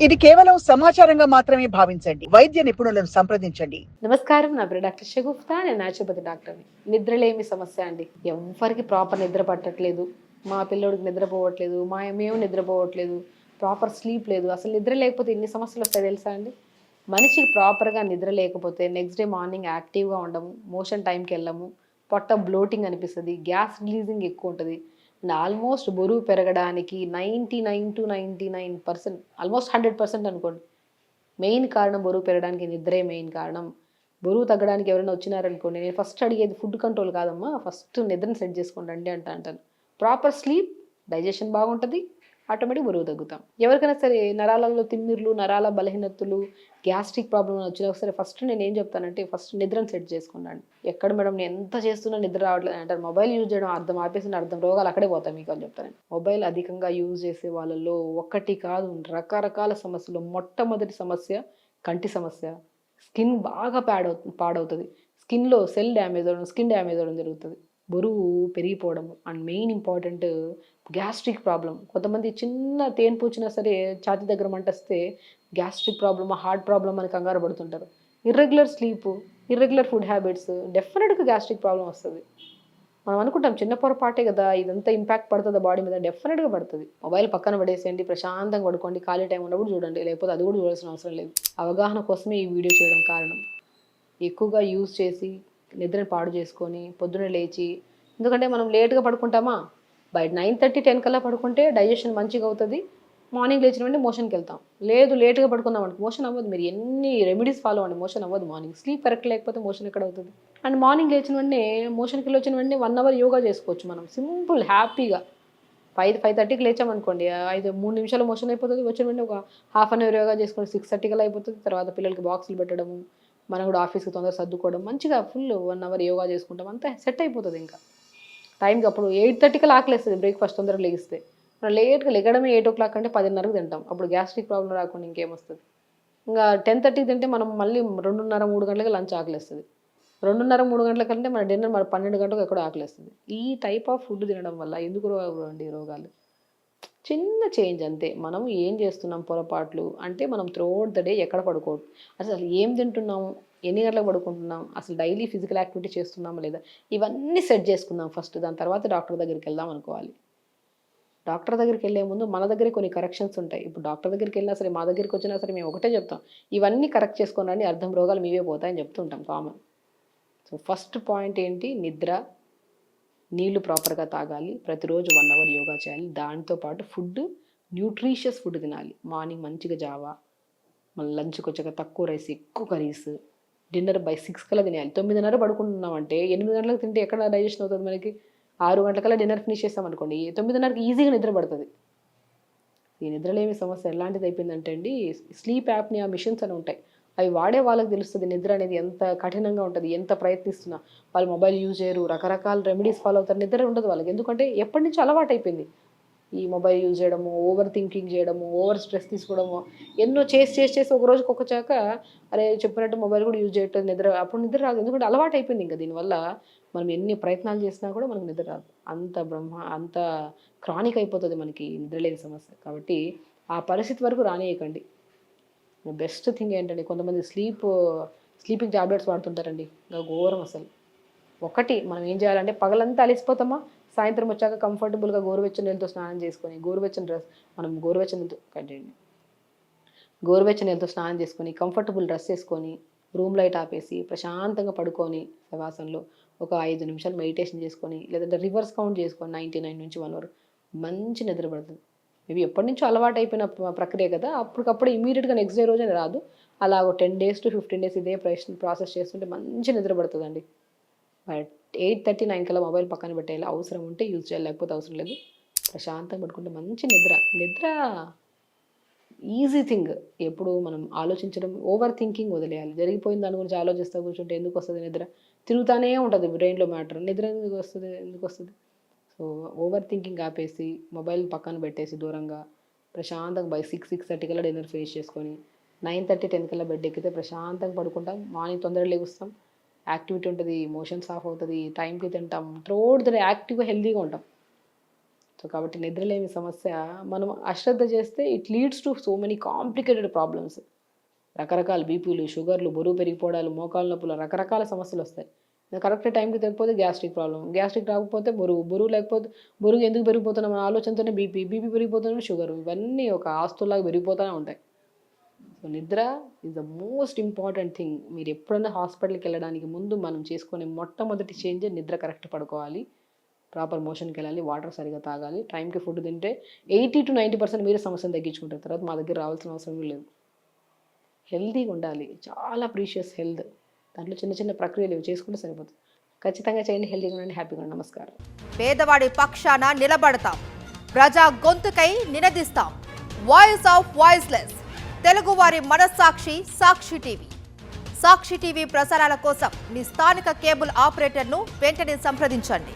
ఇది కేవలం సమాచారంగా మాత్రమే భావించండి. వైద్య నిపుణులను సంప్రదించండి. నమస్కారం, నా పేరు డాక్టర్ షగుఫ్తా. నేను న్యాచురోపతి డాక్టర్ని. నిద్రలేమి సమస్య అండి. ఎవ్వరికి ప్రాపర్ నిద్ర పట్టట్లేదు. మా పిల్లోడికి నిద్రపోవట్లేదు, మేము నిద్రపోవట్లేదు, ప్రాపర్ స్లీప్ లేదు. అసలు నిద్ర లేకపోతే ఎన్ని సమస్యలు వస్తాయి తెలుసా అండి. మనిషికి ప్రాపర్గా నిద్ర లేకపోతే నెక్స్ట్ డే మార్నింగ్ యాక్టివ్గా ఉండము, మోషన్ టైంకి వెళ్ళము, పొట్ట బ్లోటింగ్ అనిపిస్తుంది, గ్యాస్ రిలీజింగ్ ఎక్కువ ఉంటుంది. అండ్ ఆల్మోస్ట్ బరువు పెరగడానికి 99% ఆల్మోస్ట్ 100% అనుకోండి, మెయిన్ కారణం బరువు పెరగడానికి నిద్రే మెయిన్ కారణం. బరువు తగ్గడానికి ఎవరైనా వచ్చినారనుకోండి, నేను ఫస్ట్ అడిగేది ఫుడ్ కంట్రోల్ కాదమ్మా, ఫస్ట్ నిద్రను సెట్ చేసుకోండి అండి అంటాను. ప్రాపర్ స్లీప్, డైజెషన్ బాగుంటుంది, ఆటోమేటిక్ బరువు తగ్గుతాం. ఎవరికైనా సరే నరాలలో తిమ్మిర్లు, నరాల బలహీనతలు, గ్యాస్ట్రిక్ ప్రాబ్లం వచ్చినా సరే ఫస్ట్ నేను ఏం చెప్తానంటే ఫస్ట్ నిద్రను సెట్ చేసుకోండి. ఎక్కడ మేడం నేను ఎంత చేస్తున్నా నిద్ర రావట్లేదు అంటారు. మొబైల్ యూజ్ చేయడం అర్థం ఆపేసిన అర్థం రోగాలు అక్కడే పోతాయి మీకు అని చెప్తాను. మొబైల్ అధికంగా యూజ్ చేసే వాళ్ళల్లో ఒకటి కాదు రకరకాల సమస్యలు. మొట్టమొదటి సమస్య కంటి సమస్య. స్కిన్ బాగా పాడవుతుంది. స్కిన్లో స్కిన్ డ్యామేజ్ అవ్వడం జరుగుతుంది. బరువు పెరిగిపోవడం and main important gastric problem. కొంతమంది చిన్న తేను పూచినా సరే ఛాతీ దగ్గర మంటస్తే గ్యాస్ట్రిక్ ప్రాబ్లమ్, హార్ట్ ప్రాబ్లం అని కంగారు పడుతుంటారు. Irregular sleep, irregular food habits, డెఫినెట్గా గ్యాస్ట్రిక్ ప్రాబ్లం వస్తుంది. మనం అనుకుంటాం చిన్న పొరపాటే కదా, ఇదంతా ఇంపాక్ట్ పడుతుంది బాడీ మీద. డెఫినెట్గా పడుతుంది. మొబైల్ పక్కన పడేసేయండి, ప్రశాంతంగా పడుకోండి, ఖాళీ టైం ఉన్నప్పుడు చూడండి, లేకపోతే అది కూడా చూడాల్సిన అవసరం లేదు. అవగాహన కోసమే ఈ వీడియో చేయడం కారణం. ఎక్కువగా యూజ్ చేసి నిద్రని పాడు చేసుకొని పొద్దున్న లేచి, ఎందుకంటే మనం లేట్గా పడుకుంటామా, బయట 9:30, 10 కల్లా పడుకుంటే డైజెషన్ మంచిగా అవుతుంది. మార్నింగ్ లేచిన వెంటనే మోషన్కి వెళ్తాం. లేదు లేట్గా పడుకుందాం అంటే మోషన్ అవ్వదు. మీరు ఎన్ని రెమెడీస్ ఫాలో అవ్వండి, మోషన్ అవ్వదు. మార్నింగ్ స్లీప్ కరెక్ట్ లేకపోతే మోషన్ ఎక్కడ అవుతుంది. అండ్ మార్నింగ్ లేచిన వెంటనే మోషన్కి వెళ్ళి 1 అవర్ యోగా చేసుకోవచ్చు మనం సింపుల్ హ్యాపీగా. 5:30కి లేచామనుకోండి, 3 నిమిషాలు మోషన్ అయిపోతుంది. వచ్చిన వెంటనే ఒక హాఫ్ అన్ అవర్ యోగా చేసుకొని 6:30 కల్లా అయిపోతుంది. తర్వాత పిల్లలకి బాక్సులు పెట్టడము, మనం కూడా ఆఫీస్కి తొందరగా సర్దుకోవడం, మంచిగా ఫుల్ 1 అవర్ యోగా చేసుకుంటాం, అంతా సెట్ అయిపోతుంది. ఇంకా టైంకి అప్పుడు 8:30 ఆకలేస్తుంది బ్రేక్ఫాస్ట్ తొందరగా లెగిస్తే. మనం లేట్గా లెగడమే 8 అంటే 10:30కి తింటాం. అప్పుడు గ్యాస్ట్రిక్ ప్రాబ్లం రాకుండా ఇంకేమొస్తుంది. ఇంకా 10:30కి తింటే మనం మళ్ళీ 2:30, 3 గంటలకి లంచ్ ఆకలేస్తుంది. 2:30, 3 గంటలకంటే మన డిన్నర్ మన 12 గంటలకు ఎక్కడో ఆకలేస్తుంది. ఈ టైప్ ఆఫ్ ఫుడ్ తినడం వల్ల ఎందుకు అండి రోగాలు. చిన్న చేంజ్ అంతే. మనం ఏం చేస్తున్నాం పొరపాట్లు అంటే, మనం త్రూఅవుట్ ద డే ఎక్కడ పడుకోవద్దు, అసలు ఏం తింటున్నాము, ఎన్ని గంటలకు పడుకుంటున్నాం, అసలు డైలీ ఫిజికల్ యాక్టివిటీ చేస్తున్నామా లేదా, ఇవన్నీ సెట్ చేసుకుందాం ఫస్ట్. దాని తర్వాత డాక్టర్ దగ్గరికి వెళ్దాం అనుకోవాలి. డాక్టర్ దగ్గరికి వెళ్ళే ముందు మన దగ్గరే కొన్ని కరెక్షన్స్ ఉంటాయి. ఇప్పుడు డాక్టర్ దగ్గరికి వెళ్ళినా సరే, మా దగ్గరికి వచ్చినా సరే మేము ఒకటే చెప్తాం, ఇవన్నీ కరెక్ట్ చేసుకొని రండి, అర్థం రోగాలు మీవే పోతాయని చెప్తుంటాం కామన్. సో ఫస్ట్ పాయింట్ ఏంటి, నిద్ర, నీళ్లు ప్రాపర్గా తాగాలి, ప్రతిరోజు 1 అవర్ యోగా చేయాలి. దాంతోపాటు ఫుడ్, న్యూట్రిషియస్ ఫుడ్ తినాలి. మార్నింగ్ మంచిగా జావా, మళ్ళీ లంచ్కి వచ్చాక తక్కువ రైస్ ఎక్కువ కర్రీస్, డిన్నర్ బై 6 కల్లా తినేయాలి. 9:30 పడుకుంటున్నామంటే 8 గంటలకు తింటే ఎక్కడ డైజెషన్ అవుతుంది మనకి. 6 గంటలకల్లా డిన్నర్ ఫినిష్ చేస్తామనుకోండి, 9:30కి ఈజీగా నిద్ర పడుతుంది. ఈ నిద్రలేమి సమస్య ఎలాంటిది అయిపోయిందంటే అండి, స్లీప్ యాప్నియా మిషన్స్ అని ఉంటాయి, అవి వాడే వాళ్ళకి తెలుస్తుంది నిద్ర అనేది ఎంత కఠినంగా ఉంటుంది. ఎంత ప్రయత్నిస్తున్నా వాళ్ళు మొబైల్ యూజ్ చేయరు, రకరకాల రెమెడీస్ ఫాలో అవుతారు, నిద్ర ఉండదు వాళ్ళకి. ఎందుకంటే ఎప్పటి నుంచి అలవాటు అయిపోయింది ఈ మొబైల్ యూజ్ చేయడము, ఓవర్ థింకింగ్ చేయడము, ఓవర్ స్ట్రెస్ తీసుకోవడము, ఎన్నో చేసి ఒక రోజుకి ఒక్కచాక అరే చెప్పినట్టు మొబైల్ కూడా యూజ్ చేయటం, అప్పుడు నిద్ర రాదు. ఎందుకంటే అలవాటు అయిపోయింది. ఇంకా దీనివల్ల మనం ఎన్ని ప్రయత్నాలు చేసినా కూడా మనకు నిద్ర రాదు. అంత క్రానిక్ అయిపోతుంది మనకి నిద్రలేని సమస్య. కాబట్టి ఆ పరిస్థితి వరకు రానియకండి. బెస్ట్ థింగ్ ఏంటంటే, కొంతమంది స్లీపింగ్ టాబ్లెట్స్ వాడుతుంటారండి, ఇంకా ఘోరం అసలు. ఒకటి మనం ఏం చేయాలంటే, పగలంతా అలిసిపోతామా, సాయంత్రం వచ్చాక కంఫర్టబుల్గా గోరువెచ్చని నీళ్ళతో స్నానం చేసుకొని, గోరువెచ్చని నీళ్ళతో స్నానం చేసుకొని, కంఫర్టబుల్ డ్రెస్ వేసుకొని, రూమ్ లైట్ ఆపేసి ప్రశాంతంగా పడుకొని శవాసనలో ఒక 5 నిమిషాలు మెడిటేషన్ చేసుకొని, లేదంటే రివర్స్ కౌంట్ చేసుకొని 99 నుంచి 1 వరకు మంచి నిద్ర పడుతుంది. ఇవి ఎప్పటి నుంచో అలవాటు అయిపోయిన ప్రక్రియ కదా, అప్పటికప్పుడు ఇమీడియట్గా నెక్స్ట్ డే రోజే రాదు. అలా ఒక 10 days to 15 days ఇదే ప్రాసెస్ చేస్తుంటే మంచి నిద్ర పడుతుందండి. బట్ 8:30, 9 కల్లా మొబైల్ పక్కన పెట్టేయాలి. అవసరం ఉంటే యూజ్ చేయాలి, లేకపోతే అవసరం లేదు. ప్రశాంతంగా పడుకుంటే మంచి నిద్ర ఈజీ థింగ్. ఎప్పుడు మనం ఆలోచించడం, ఓవర్ థింకింగ్ వదిలేయాలి. జరిగిపోయిన దాని గురించి ఆలోచిస్తూ కూర్చుంటే ఎందుకు వస్తుంది నిద్ర, తిరుగుతూనే ఉంటుంది బ్రెయిన్లో మ్యాటర్. నిద్ర ఎందుకు వస్తుంది. సో ఓవర్ థింకింగ్ ఆపేసి, మొబైల్ పక్కన పెట్టేసి దూరంగా ప్రశాంతంగా బై 6:30 కల్లా డిన్నర్ ఫినిష్ చేసుకొని 9:30, 10 కల్లా బెడ్ ఎక్కితే ప్రశాంతంగా పడుకుంటాం. మార్నింగ్ తొందరగా లేగుస్తాం, యాక్టివిటీ ఉంటుంది, మోషన్స్ ఆఫ్ అవుతుంది, టైంకి తింటాం, త్రోడ్ ద యాక్టివ్గా హెల్తీగా ఉంటాం. సో కాబట్టి నిద్రలేమి సమస్య మనం అశ్రద్ధ చేస్తే it leads to so many complicated problems. రకరకాల బీపీలు, షుగర్లు, బరువు పెరిగిపోవడాలు, మోకాళ్ళ నొప్పులు, రకరకాల సమస్యలు వస్తాయి. కరెక్ట్ టైంకి తెలియకపోతే గ్యాస్ట్రిక్ ప్రాబ్లం, గ్యాస్ట్రిక్ రాకపోతే బరువు లేకపోతే బరువు ఎందుకు పెరిగిపోతున్నాం అనే ఆలోచనతోనే బీపీ పెరిగిపోతున్నా షుగర్, ఇవన్నీ ఒక ఆస్తులాగా పెరిగిపోతూనే ఉంటాయి. సో నిద్ర is the most important thing. మీరు ఎప్పుడైనా హాస్పిటల్కి వెళ్ళడానికి ముందు మనం చేసుకునే మొట్టమొదటి చేంజ్ నిద్ర కరెక్ట్ పడుకోవాలి, ప్రాపర్ మోషన్కి వెళ్ళాలి, వాటర్ సరిగా తాగాలి, టైంకి ఫుడ్ తింటే 80 to 90% మీరు సమస్యను తగ్గించుకుంటారు. తర్వాత మా దగ్గర రావాల్సిన అవసరం లేదు. హెల్తీగా ఉండాలి, చాలా ప్రీషియస్ హెల్త్. దాంట్లో చిన్న చిన్న ప్రక్రియలు ఇవి చేసుకుంటే సరిపోతుంది. ఖచ్చితంగా చేయండి, హెల్తీగా ఉండండి, హ్యాపీగా ఉండండి. నమస్కారం. పేదవాడి పక్షాన నిలబడతాం, ప్రజా గొంతుకై నినదిస్తాం. వాయిస్ ఆఫ్ వాయిస్లెస్, తెలుగువారి మనస్సాక్షి సాక్షి టీవీ. సాక్షి టీవీ ప్రసారాల కోసం మీ స్థానిక కేబుల్ ఆపరేటర్ను వెంటనే సంప్రదించండి.